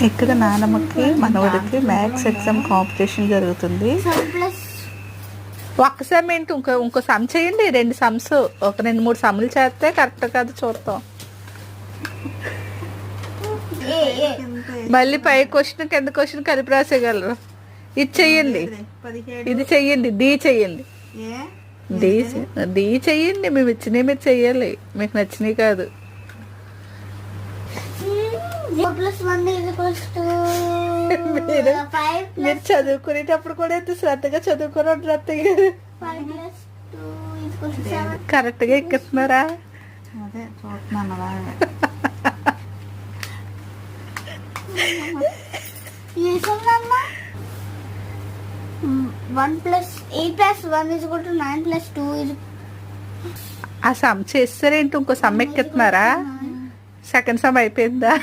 ఇక్కడ నానమ్మకి మనవడికి maths exam competition జరుగుతుంది. ఒక్క సమ్ ఏంటి, ఇంకో సమ్ చేయండి. 2 సమ్స్, ఒక 2-3 సమ్లు చేస్తే కరెక్ట్ కాదు చూస్తాం. మళ్ళీ పై క్వశ్చన్ కింద క్వశ్చన్ కలిపి రాసేయగలరు. ఇది చెయ్యండి, ఇది చెయ్యండి, డి చెయ్యండి, డి చెయ్యండి. మేము ఇచ్చినవి మీరు చెయ్యాలి, మీకు నచ్చినవి కాదు. మీరు చదువుకునేటప్పుడు కూడా ఎంత శ్రద్ధగా చదువుకుని ఉంటారు. కరెక్ట్ గా ఎక్కిస్తున్నారా? అదే చూస్తున్నాను. 1 + 8 + 1 = 9 + 2 ఆ సమ్ చేస్తారేంటి? ఇంకో సమ్ ఎక్కిస్తున్నారా? సెకండ్ సమ్ అయిపోయిందా?